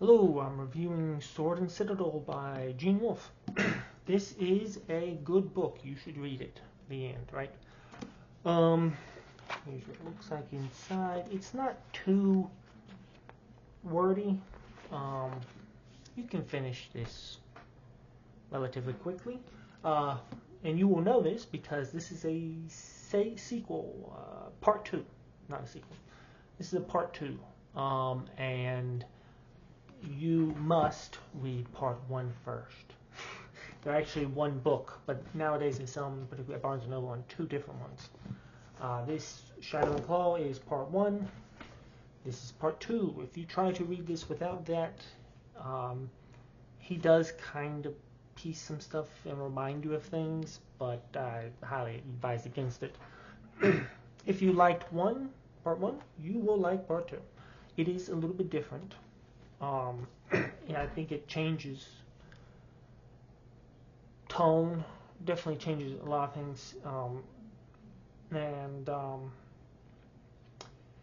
Hello, I'm reviewing Sword and Citadel by Wolfe. This is a good book. You should read it. The end, right? Here's what it looks like inside. It's not too wordy. You can finish this relatively quickly. And you will know this because this is a sequel, part 2. Not a sequel. This is a part 2. And you must read part 1 first. They're actually one book, but nowadays they sell them, particularly at Barnes & Noble, on 2 different ones. This Shadow and Claw is part 1. This is part 2. If you try to read this without that, he does kind of piece some stuff and remind you of things, but I highly advise against it. If you liked part 1, you will like part 2. It is a little bit different. Yeah, I think it changes tone, definitely changes a lot of things, yeah,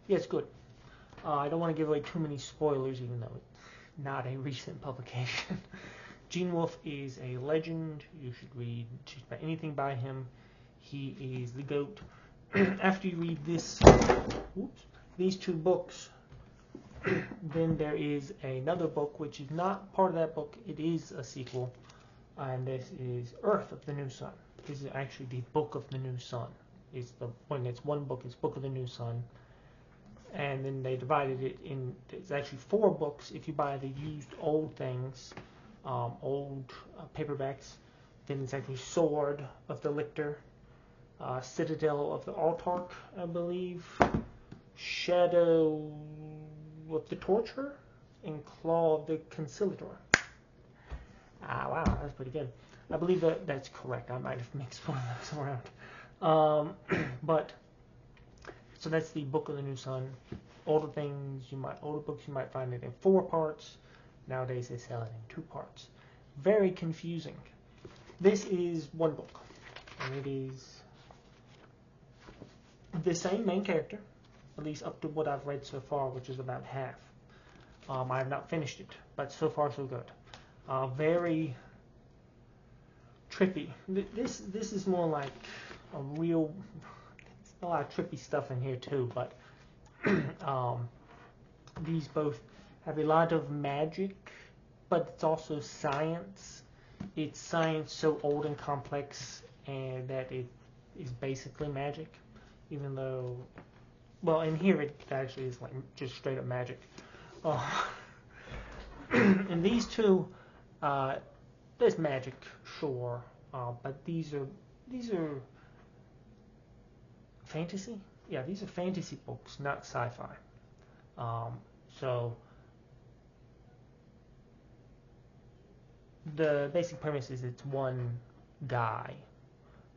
it's good. I don't want to give away too many spoilers, even though it's not a recent publication. Wolfe is a legend. You should read just about anything by him. He is the GOAT. After you read these 2 books, then there is another book which is not part of that book. It is a sequel, and this is Earth of the New Sun. This is actually the Book of the New Sun. When it's one book, it's Book of the New Sun, and then they divided it in. It's actually 4 books if you buy the used old things, old paperbacks. Then it's actually Sword of the Lictor, Citadel of the Autarch, I believe, Shadow of the Torturer, and Claw of the Conciliator. Wow, that's pretty good. I believe that's correct. I might have mixed one of those around. But so that's the Book of the New Sun. Older books you might find it in 4 parts. Nowadays they sell it in 2 parts. Very confusing. This is one book, and it is the same main character, at least up to what I've read so far, which is about half. I have not finished it, but so far so good. Very trippy. This is more like a real. There's a lot of trippy stuff in here too, but these both have a lot of magic, but it's also science. It's science so old and complex, and that it is basically magic, even though, well, in here it actually is like just straight up magic. In these 2, there's magic, sure, but these are fantasy. Yeah, these are fantasy books, not sci-fi. So the basic premise is it's one guy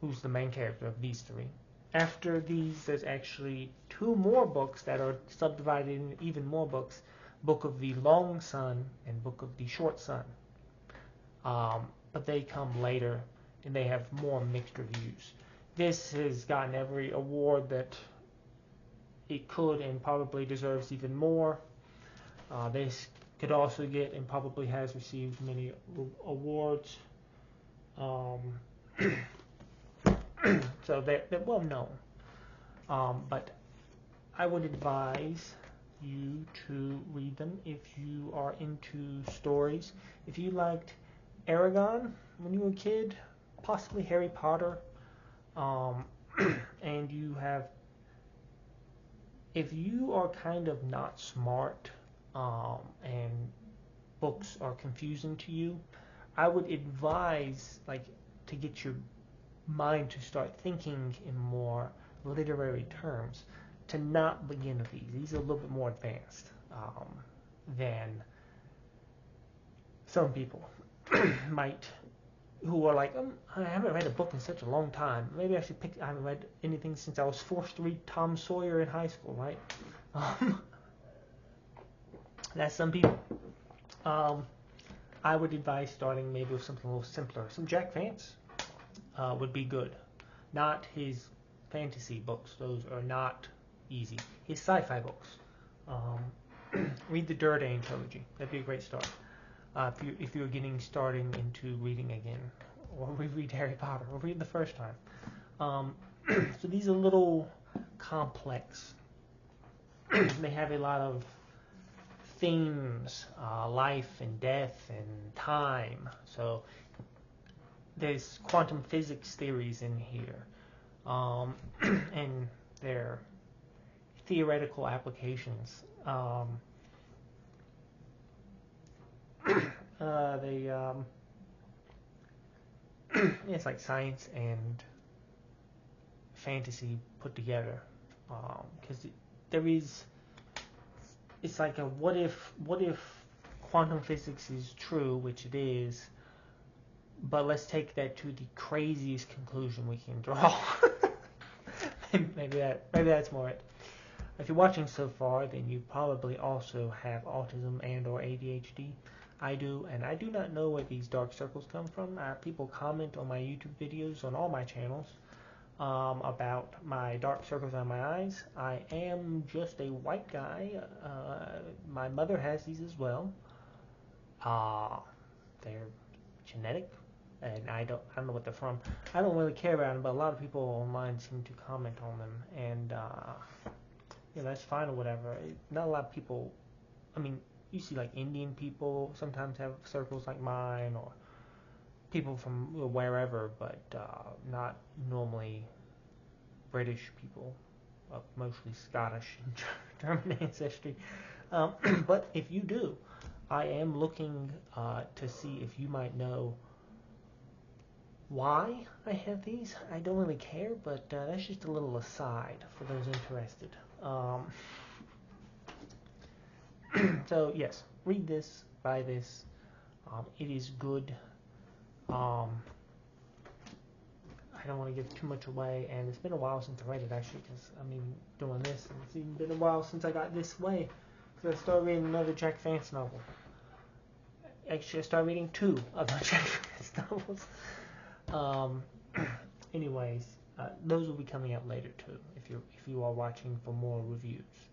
who's the main character of these 3. After these, there's actually 2 more books that are subdivided in even more books. Book of the Long Sun and Book of the Short Sun. But they come later, and they have more mixed reviews. This has gotten every award that it could, and probably deserves even more. This could also get, and probably has received, many awards. So they're well known. But I would advise you to read them if you are into stories. If you liked Aragon when you were a kid, possibly Harry Potter, and if you are kind of not smart, and books are confusing to you, I would advise, to get your mind to start thinking in more literary terms, to not begin with these. These are a little bit more advanced than some people might, who are like, I haven't read a book in such a long time. Maybe I should I haven't read anything since I was forced to read Tom Sawyer in high school, right? That's some people. I would advise starting maybe with something a little simpler. Some Jack Vance would be good. Not his fantasy books. Those are not easy. His sci-fi books. read the Durden trilogy. That'd be a great start. If you're getting starting into reading again, or reread Harry Potter, or read the first time. So these are a little complex. They have a lot of themes, life and death and time. So there's quantum physics theories in here, and their theoretical applications. It's like science and fantasy put together, because it's like a what if quantum physics is true, which it is, but let's take that to the craziest conclusion we can draw. maybe that's more it. If you're watching so far, then you probably also have autism and or ADHD. I do, and I do not know where these dark circles come from. People comment on my YouTube videos on all my channels about my dark circles on my eyes. I am just a white guy. My mother has these as well. They're genetic, and I don't know what they're from. I don't really care about them, but a lot of people online seem to comment on them, and that's fine or whatever. Not a lot of people. I mean, you see like Indian people sometimes have circles like mine, or people from wherever, but not normally British people, mostly Scottish and German ancestry. But if you do, I am looking to see if you might know why I have these. I don't really care, but that's just a little aside for those interested. So yes, read this, buy this. It is good. I don't want to give too much away, and it's been a while since I read it actually, because doing this, and it's even been a while since I got this way. So I started reading another Jack Vance novel. Actually, I started reading 2 other Jack Vance novels. Anyways, those will be coming out later too. If you are watching for more reviews.